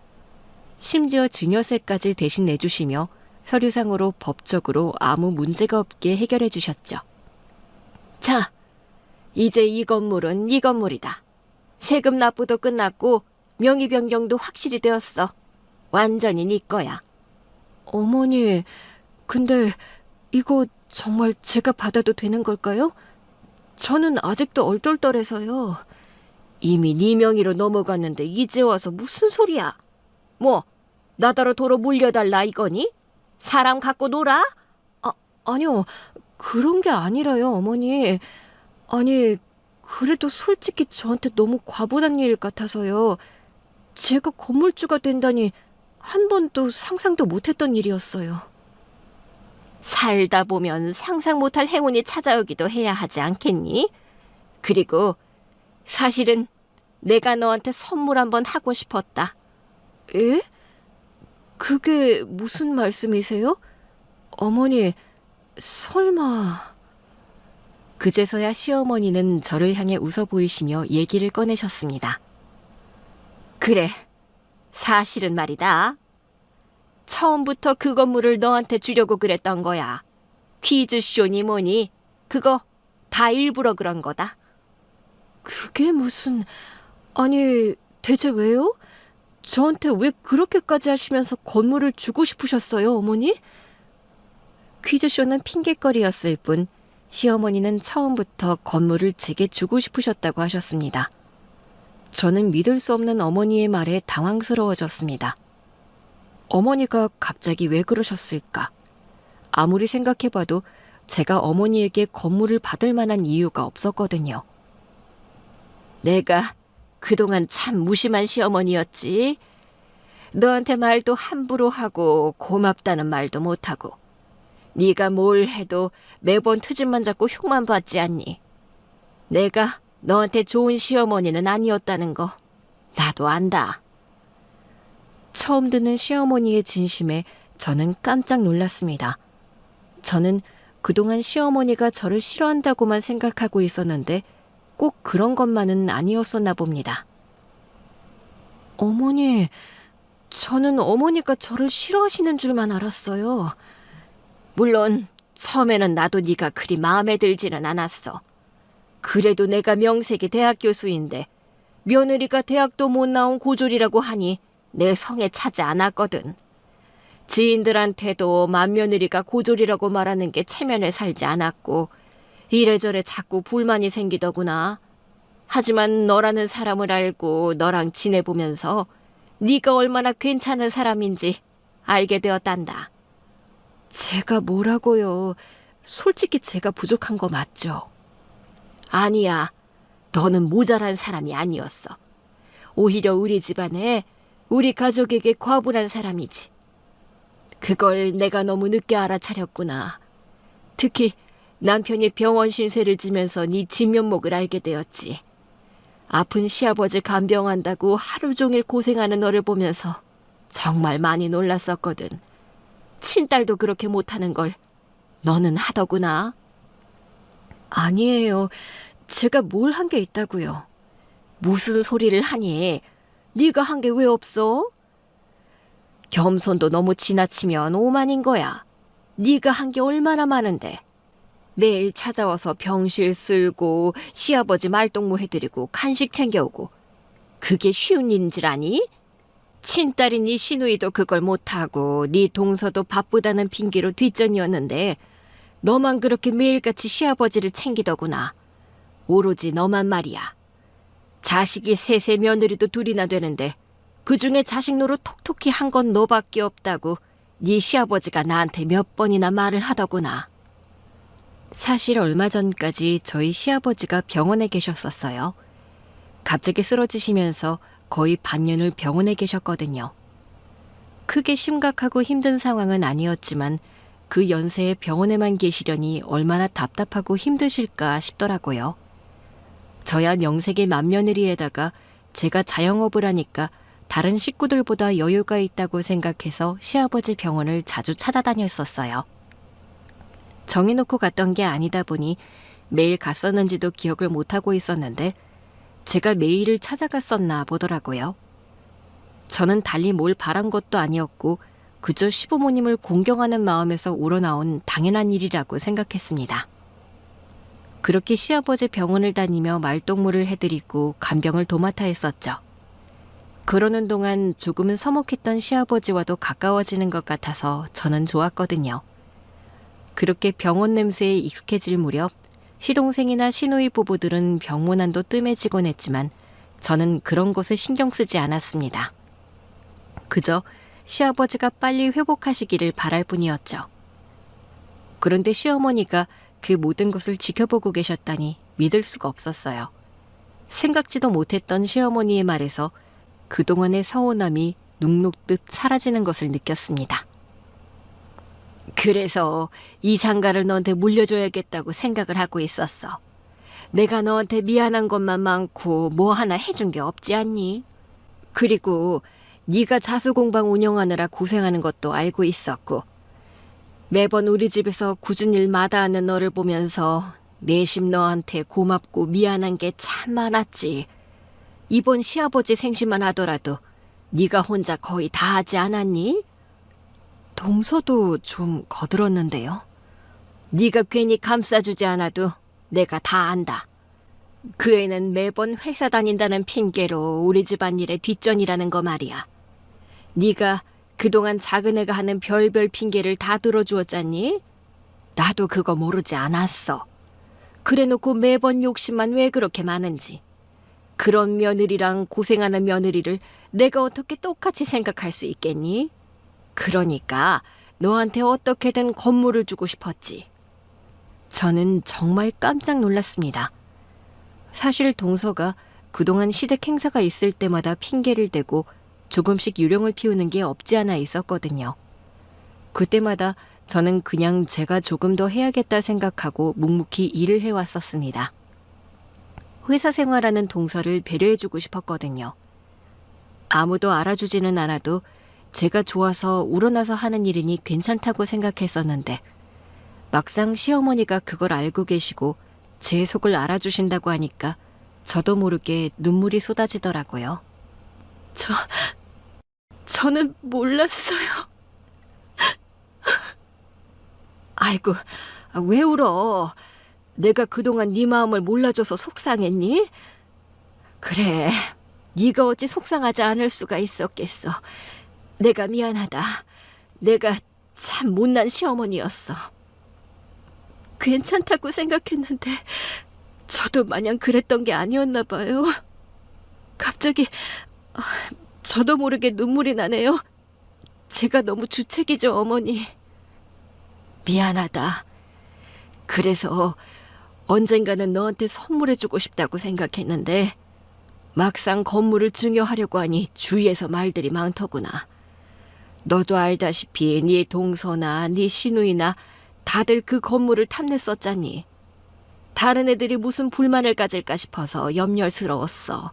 심지어 증여세까지 대신 내주시며 서류상으로 법적으로 아무 문제가 없게 해결해 주셨죠. 자, 이제 이 건물은 네 건물이다. 세금 납부도 끝났고 명의 변경도 확실히 되었어. 완전히 네 거야. 어머니, 근데 이거 정말 제가 받아도 되는 걸까요? 저는 아직도 얼떨떨해서요. 이미 네 명의로 넘어갔는데 이제 와서 무슨 소리야? 뭐, 나더러 도로 물려달라 이거니? 사람 갖고 놀아? 아니요. 그런 게 아니라요, 어머니. 아니, 그래도 솔직히 저한테 너무 과분한 일 같아서요. 제가 건물주가 된다니 한 번도 상상도 못했던 일이었어요. 살다 보면 상상 못할 행운이 찾아오기도 해야 하지 않겠니? 그리고 사실은 내가 너한테 선물 한번 하고 싶었다. 예? 그게 무슨 말씀이세요? 어머니, 설마... 그제서야 시어머니는 저를 향해 웃어 보이시며 얘기를 꺼내셨습니다. 그래, 사실은 말이다. 처음부터 그 건물을 너한테 주려고 그랬던 거야. 퀴즈쇼니 뭐니 그거 다 일부러 그런 거다. 그게 무슨... 아니, 대체 왜요? 저한테 왜 그렇게까지 하시면서 건물을 주고 싶으셨어요, 어머니? 퀴즈쇼는 핑곗거리였을 뿐 시어머니는 처음부터 건물을 제게 주고 싶으셨다고 하셨습니다. 저는 믿을 수 없는 어머니의 말에 당황스러워졌습니다. 어머니가 갑자기 왜 그러셨을까? 아무리 생각해봐도 제가 어머니에게 건물을 받을 만한 이유가 없었거든요. 내가 그동안 참 무심한 시어머니였지. 너한테 말도 함부로 하고 고맙다는 말도 못하고 네가 뭘 해도 매번 트집만 잡고 흉만 받지 않니? 내가 너한테 좋은 시어머니는 아니었다는 거 나도 안다. 처음 듣는 시어머니의 진심에 저는 깜짝 놀랐습니다. 저는 그동안 시어머니가 저를 싫어한다고만 생각하고 있었는데 꼭 그런 것만은 아니었었나 봅니다. 어머니, 저는 어머니가 저를 싫어하시는 줄만 알았어요. 물론 처음에는 나도 네가 그리 마음에 들지는 않았어. 그래도 내가 명색이 대학 교수인데 며느리가 대학도 못 나온 고졸이라고 하니 내 성에 차지 않았거든. 지인들한테도 맏며느리가 고졸이라고 말하는 게 체면에 살지 않았고 이래저래 자꾸 불만이 생기더구나. 하지만 너라는 사람을 알고 너랑 지내보면서 네가 얼마나 괜찮은 사람인지 알게 되었단다. 제가 뭐라고요? 솔직히 제가 부족한 거 맞죠? 아니야. 너는 모자란 사람이 아니었어. 오히려 우리 집안에 우리 가족에게 과분한 사람이지. 그걸 내가 너무 늦게 알아차렸구나. 특히 남편이 병원 신세를 지면서 네 진면목을 알게 되었지. 아픈 시아버지 간병한다고 하루 종일 고생하는 너를 보면서 정말 많이 놀랐었거든. 친딸도 그렇게 못하는 걸 너는 하더구나. 아니에요. 제가 뭘 한 게 있다고요. 무슨 소리를 하니? 네가 한 게 왜 없어? 겸손도 너무 지나치면 오만인 거야. 네가 한 게 얼마나 많은데. 매일 찾아와서 병실 쓸고 시아버지 말동무 해드리고 간식 챙겨오고 그게 쉬운 일인 줄 아니? 친딸인 네 시누이도 그걸 못하고 네 동서도 바쁘다는 핑계로 뒷전이었는데 너만 그렇게 매일같이 시아버지를 챙기더구나. 오로지 너만 말이야. 자식이 셋에 며느리도 둘이나 되는데 그중에 자식 노릇 톡톡히 한 건 너밖에 없다고 네 시아버지가 나한테 몇 번이나 말을 하더구나. 사실 얼마 전까지 저희 시아버지가 병원에 계셨었어요. 갑자기 쓰러지시면서 거의 반년을 병원에 계셨거든요. 크게 심각하고 힘든 상황은 아니었지만 그 연세에 병원에만 계시려니 얼마나 답답하고 힘드실까 싶더라고요. 저야 명색의 맏며느리에다가 제가 자영업을 하니까 다른 식구들보다 여유가 있다고 생각해서 시아버지 병원을 자주 찾아다녔었어요. 정해놓고 갔던 게 아니다 보니 매일 갔었는지도 기억을 못하고 있었는데 제가 매일을 찾아갔었나 보더라고요. 저는 달리 뭘 바란 것도 아니었고 그저 시부모님을 공경하는 마음에서 우러나온 당연한 일이라고 생각했습니다. 그렇게 시아버지 병원을 다니며 말동무를 해드리고 간병을 도맡아 했었죠. 그러는 동안 조금은 서먹했던 시아버지와도 가까워지는 것 같아서 저는 좋았거든요. 그렇게 병원 냄새에 익숙해질 무렵 시동생이나 시누이 부부들은 병문안도 뜸해지곤 했지만 저는 그런 것을 신경 쓰지 않았습니다. 그저 시아버지가 빨리 회복하시기를 바랄 뿐이었죠. 그런데 시어머니가 그 모든 것을 지켜보고 계셨다니 믿을 수가 없었어요. 생각지도 못했던 시어머니의 말에서 그동안의 서운함이 눅눅듯 사라지는 것을 느꼈습니다. 그래서 이 상가를 너한테 물려줘야겠다고 생각을 하고 있었어. 내가 너한테 미안한 것만 많고 뭐 하나 해준 게 없지 않니? 그리고 네가 자수공방 운영하느라 고생하는 것도 알고 있었고 매번 우리 집에서 굳은 일 마다하는 너를 보면서 내심 너한테 고맙고 미안한 게 참 많았지. 이번 시아버지 생신만 하더라도 네가 혼자 거의 다 하지 않았니? 동서도 좀 거들었는데요. 네가 괜히 감싸주지 않아도 내가 다 안다. 그 애는 매번 회사 다닌다는 핑계로 우리 집안일에 뒷전이라는 거 말이야. 네가 그동안 작은 애가 하는 별별 핑계를 다 들어주었잖니? 나도 그거 모르지 않았어. 그래놓고 매번 욕심만 왜 그렇게 많은지. 그런 며느리랑 고생하는 며느리를 내가 어떻게 똑같이 생각할 수 있겠니? 그러니까 너한테 어떻게든 건물을 주고 싶었지. 저는 정말 깜짝 놀랐습니다. 사실 동서가 그동안 시댁 행사가 있을 때마다 핑계를 대고 조금씩 유령을 피우는 게 없지 않아 있었거든요. 그때마다 저는 그냥 제가 조금 더 해야겠다 생각하고 묵묵히 일을 해왔었습니다. 회사 생활하는 동서를 배려해주고 싶었거든요. 아무도 알아주지는 않아도 제가 좋아서 우러나서 하는 일이니 괜찮다고 생각했었는데 막상 시어머니가 그걸 알고 계시고 제 속을 알아주신다고 하니까 저도 모르게 눈물이 쏟아지더라고요. 저는 몰랐어요. 아이고, 왜 울어? 내가 그동안 네 마음을 몰라줘서 속상했니? 그래, 네가 어찌 속상하지 않을 수가 있었겠어. 내가 미안하다. 내가 참 못난 시어머니였어. 괜찮다고 생각했는데 저도 마냥 그랬던 게 아니었나 봐요. 갑자기 저도 모르게 눈물이 나네요. 제가 너무 주책이죠, 어머니. 미안하다. 그래서 언젠가는 너한테 선물해주고 싶다고 생각했는데 막상 건물을 증여하려고 하니 주위에서 말들이 많더구나. 너도 알다시피 네 동서나 네 시누이나 다들 그 건물을 탐냈었잖니. 다른 애들이 무슨 불만을 가질까 싶어서 염려스러웠어.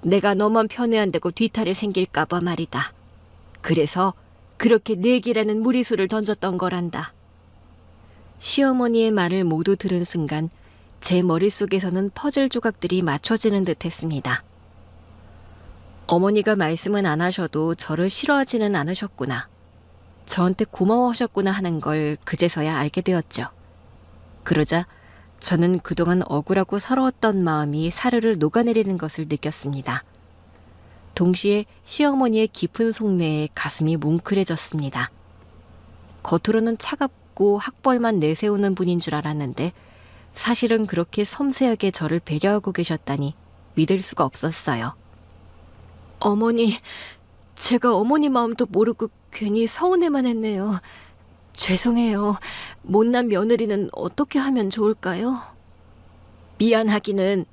내가 너만 편애한다고 뒤탈이 생길까 봐 말이다. 그래서 그렇게 내기라는 무리수를 던졌던 거란다. 시어머니의 말을 모두 들은 순간 제 머릿속에서는 퍼즐 조각들이 맞춰지는 듯 했습니다. 어머니가 말씀은 안 하셔도 저를 싫어하지는 않으셨구나. 저한테 고마워하셨구나 하는 걸 그제서야 알게 되었죠. 그러자 저는 그동안 억울하고 서러웠던 마음이 사르르 녹아내리는 것을 느꼈습니다. 동시에 시어머니의 깊은 속내에 가슴이 뭉클해졌습니다. 겉으로는 차갑고 학벌만 내세우는 분인 줄 알았는데 사실은 그렇게 섬세하게 저를 배려하고 계셨다니 믿을 수가 없었어요. 어머니, 제가 어머니 마음도 모르고 괜히 서운해만 했네요. 죄송해요. 못난 며느리는 어떻게 하면 좋을까요? 미안하기는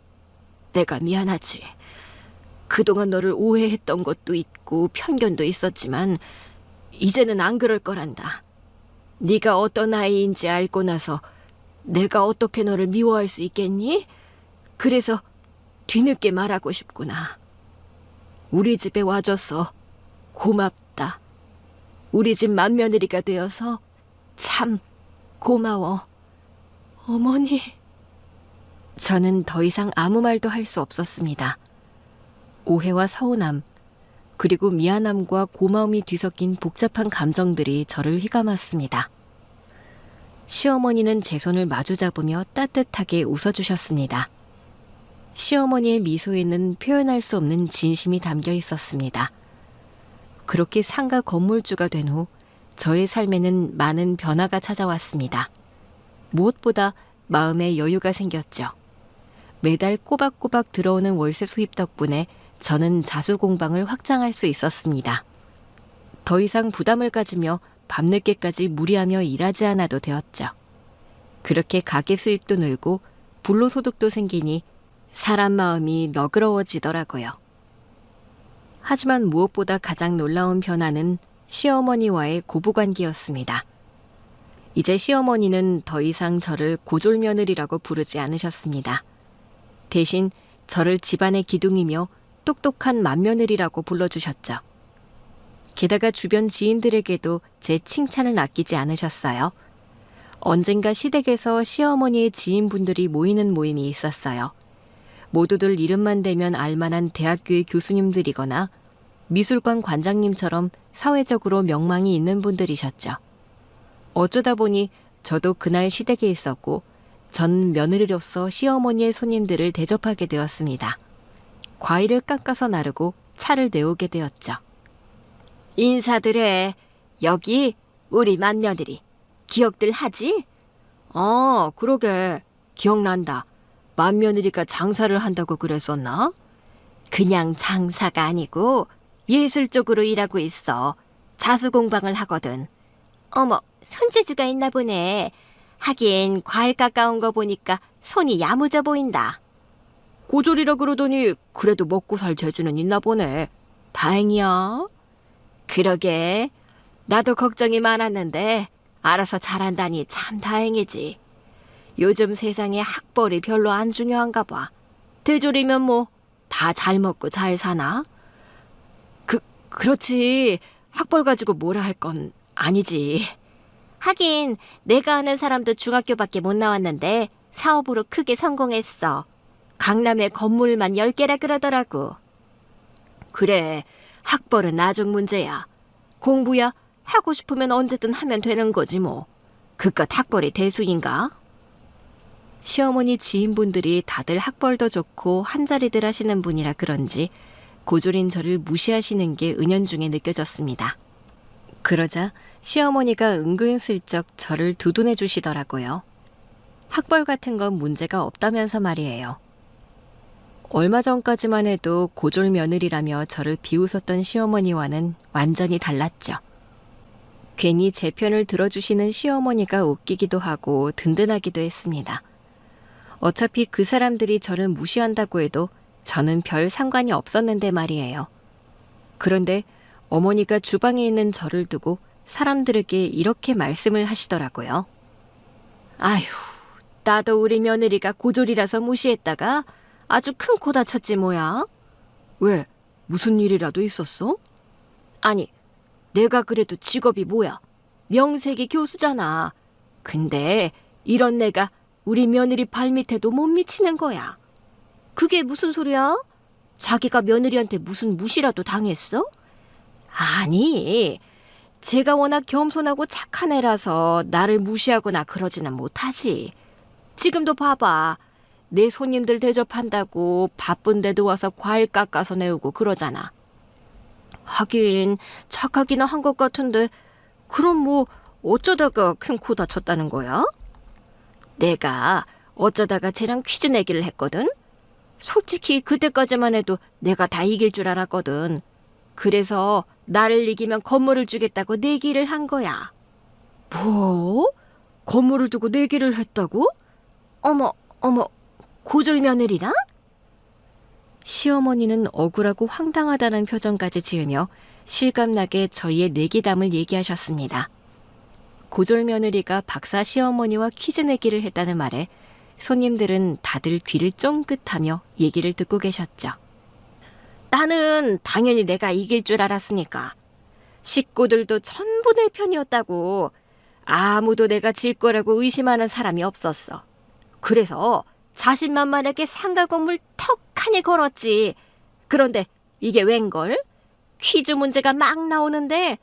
내가 미안하지. 그동안 너를 오해했던 것도 있고 편견도 있었지만 이제는 안 그럴 거란다. 네가 어떤 아이인지 알고 나서 내가 어떻게 너를 미워할 수 있겠니? 그래서 뒤늦게 말하고 싶구나. 우리 집에 와줘서 고맙다. 우리 집 맏며느리가 되어서 참 고마워. 어머니. 저는 더 이상 아무 말도 할 수 없었습니다. 오해와 서운함, 그리고 미안함과 고마움이 뒤섞인 복잡한 감정들이 저를 휘감았습니다. 시어머니는 제 손을 마주 잡으며 따뜻하게 웃어주셨습니다. 시어머니의 미소에는 표현할 수 없는 진심이 담겨 있었습니다. 그렇게 상가 건물주가 된 후 저의 삶에는 많은 변화가 찾아왔습니다. 무엇보다 마음에 여유가 생겼죠. 매달 꼬박꼬박 들어오는 월세 수입 덕분에 저는 자수공방을 확장할 수 있었습니다. 더 이상 부담을 가지며 밤늦게까지 무리하며 일하지 않아도 되었죠. 그렇게 가게 수입도 늘고 불로소득도 생기니 사람 마음이 너그러워지더라고요. 하지만 무엇보다 가장 놀라운 변화는 시어머니와의 고부관계였습니다. 이제 시어머니는 더 이상 저를 고졸며느리라고 부르지 않으셨습니다. 대신 저를 집안의 기둥이며 똑똑한 맏며느리라고 불러주셨죠. 게다가 주변 지인들에게도 제 칭찬을 아끼지 않으셨어요. 언젠가 시댁에서 시어머니의 지인분들이 모이는 모임이 있었어요. 모두들 이름만 대면 알만한 대학교의 교수님들이거나 미술관 관장님처럼 사회적으로 명망이 있는 분들이셨죠. 어쩌다 보니 저도 그날 시댁에 있었고 전 며느리로서 시어머니의 손님들을 대접하게 되었습니다. 과일을 깎아서 나르고 차를 내오게 되었죠. 인사드려. 여기 우리 맏며느리. 기억들 하지? 그러게. 기억난다. 맏며느리가 장사를 한다고 그랬었나? 그냥 장사가 아니고 예술 쪽으로 일하고 있어. 자수공방을 하거든. 어머, 손재주가 있나 보네. 하긴 과일 깎아온 거 보니까 손이 야무져 보인다. 고졸이라 그러더니 그래도 먹고 살 재주는 있나 보네. 다행이야. 그러게. 나도 걱정이 많았는데 알아서 잘한다니 참 다행이지. 요즘 세상에 학벌이 별로 안 중요한가 봐. 대졸이면 뭐 다 잘 먹고 잘 사나? 그렇지. 학벌 가지고 뭐라 할 건 아니지. 하긴 내가 아는 사람도 중학교밖에 못 나왔는데 사업으로 크게 성공했어. 강남에 건물만 10개라 그러더라고. 그래, 학벌은 나중 문제야. 공부야 하고 싶으면 언제든 하면 되는 거지 뭐. 그깟 학벌이 대수인가? 시어머니 지인분들이 다들 학벌도 좋고 한자리들 하시는 분이라 그런지 고졸인 저를 무시하시는 게 은연중에 느껴졌습니다. 그러자 시어머니가 은근슬쩍 저를 두둔해 주시더라고요. 학벌 같은 건 문제가 없다면서 말이에요. 얼마 전까지만 해도 고졸 며느리라며 저를 비웃었던 시어머니와는 완전히 달랐죠. 괜히 제 편을 들어주시는 시어머니가 웃기기도 하고 든든하기도 했습니다. 어차피 그 사람들이 저를 무시한다고 해도 저는 별 상관이 없었는데 말이에요. 그런데 어머니가 주방에 있는 저를 두고 사람들에게 이렇게 말씀을 하시더라고요. 아휴, 나도 우리 며느리가 고졸이라서 무시했다가 아주 큰 코 다쳤지 뭐야. 왜? 무슨 일이라도 있었어? 아니, 내가 그래도 직업이 뭐야? 명색이 교수잖아. 근데 이런 내가 우리 며느리 발밑에도 못 미치는 거야. 그게 무슨 소리야? 자기가 며느리한테 무슨 무시라도 당했어? 아니, 제가 워낙 겸손하고 착한 애라서 나를 무시하거나 그러지는 못하지. 지금도 봐봐. 내 손님들 대접한다고 바쁜데도 와서 과일 깎아서 내오고 그러잖아. 하긴 착하기는 한 것 같은데 그럼 뭐 어쩌다가 큰 코 다쳤다는 거야? 내가 어쩌다가 쟤랑 퀴즈 내기를 했거든. 솔직히 그때까지만 해도 내가 다 이길 줄 알았거든. 그래서 나를 이기면 건물을 주겠다고 내기를 한 거야. 뭐? 건물을 두고 내기를 했다고? 어머, 고졸 며느리랑? 시어머니는 억울하고 황당하다는 표정까지 지으며 실감나게 저희의 내기담을 얘기하셨습니다. 고졸 며느리가 박사 시어머니와 퀴즈 내기를 했다는 말에 손님들은 다들 귀를 쫑긋하며 얘기를 듣고 계셨죠. 나는 당연히 내가 이길 줄 알았으니까. 식구들도 전부 내 편이었다고. 아무도 내가 질 거라고 의심하는 사람이 없었어. 그래서 자신만만하게 상가 건물 턱하니 걸었지. 그런데 이게 웬걸? 퀴즈 문제가 막 나오는데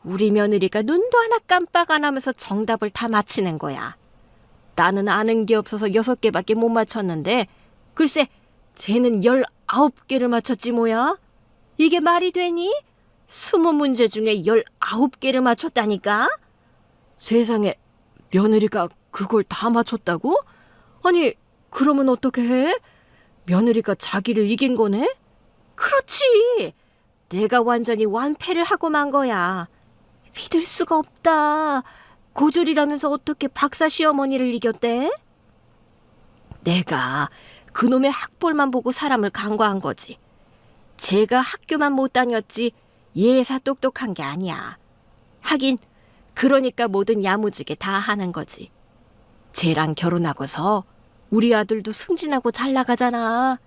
우리 며느리가 눈도 하나 깜빡 안 하면서 정답을 다 맞히는 거야. 나는 아는 게 없어서 6개밖에 못 맞췄는데 글쎄 쟤는 19개를 맞췄지 뭐야. 이게 말이 되니? 20문제 중에 19개를 맞췄다니까? 세상에, 며느리가 그걸 다 맞췄다고? 아니, 그러면 어떻게 해? 며느리가 자기를 이긴 거네? 그렇지. 내가 완전히 완패를 하고 만 거야. 믿을 수가 없다. 고졸이라면서 어떻게 박사 시어머니를 이겼대? 내가 그놈의 학벌만 보고 사람을 간과한 거지. 제가 학교만 못 다녔지 예사 똑똑한 게 아니야. 하긴 그러니까 뭐든 야무지게 다 하는 거지. 쟤랑 결혼하고서 우리 아들도 승진하고 잘 나가잖아.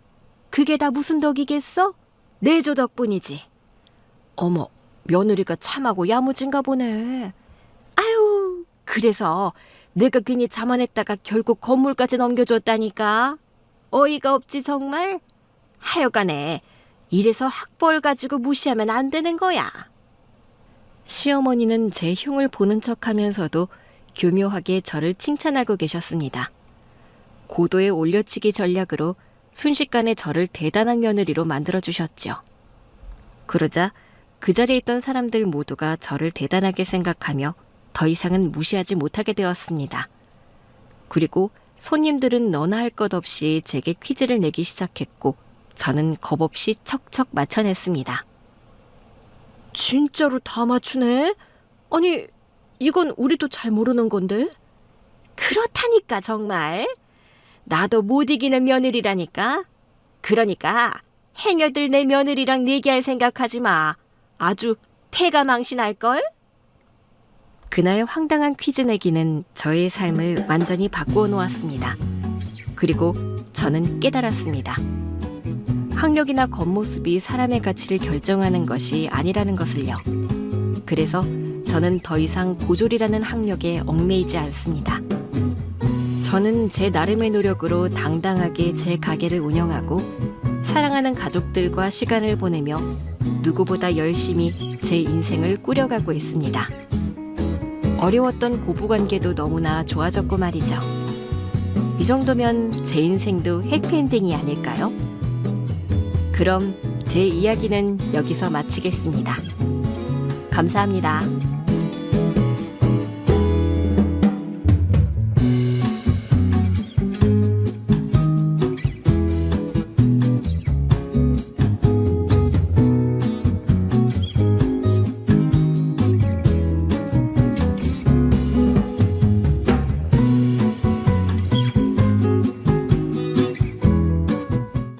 그게 다 무슨 덕이겠어? 내조 덕분이지. 어머, 며느리가 참하고 야무진가 보네. 아유, 그래서 내가 괜히 자만했다가 결국 건물까지 넘겨줬다니까. 어이가 없지 정말. 하여간에 이래서 학벌 가지고 무시하면 안 되는 거야. 시어머니는 제 흉을 보는 척하면서도 교묘하게 저를 칭찬하고 계셨습니다. 고도의 올려치기 전략으로 순식간에 저를 대단한 며느리로 만들어주셨죠. 그러자 그 자리에 있던 사람들 모두가 저를 대단하게 생각하며 더 이상은 무시하지 못하게 되었습니다. 그리고 손님들은 너나 할 것 없이 제게 퀴즈를 내기 시작했고 저는 겁없이 척척 맞춰냈습니다. 진짜로 다 맞추네? 아니, 이건 우리도 잘 모르는 건데? 그렇다니까 정말. 나도 못 이기는 며느리라니까. 그러니까 행여들 내 며느리랑 내기할 생각하지 마. 아주 패가 망신할걸? 그날 황당한 퀴즈 내기는 저의 삶을 완전히 바꾸어 놓았습니다. 그리고 저는 깨달았습니다. 학력이나 겉모습이 사람의 가치를 결정하는 것이 아니라는 것을요. 그래서 저는 더 이상 고졸이라는 학력에 얽매이지 않습니다. 저는 제 나름의 노력으로 당당하게 제 가게를 운영하고 사랑하는 가족들과 시간을 보내며 누구보다 열심히 제 인생을 꾸려가고 있습니다. 어려웠던 고부관계도 너무나 좋아졌고 말이죠. 이 정도면 제 인생도 해피엔딩이 아닐까요? 그럼 제 이야기는 여기서 마치겠습니다. 감사합니다.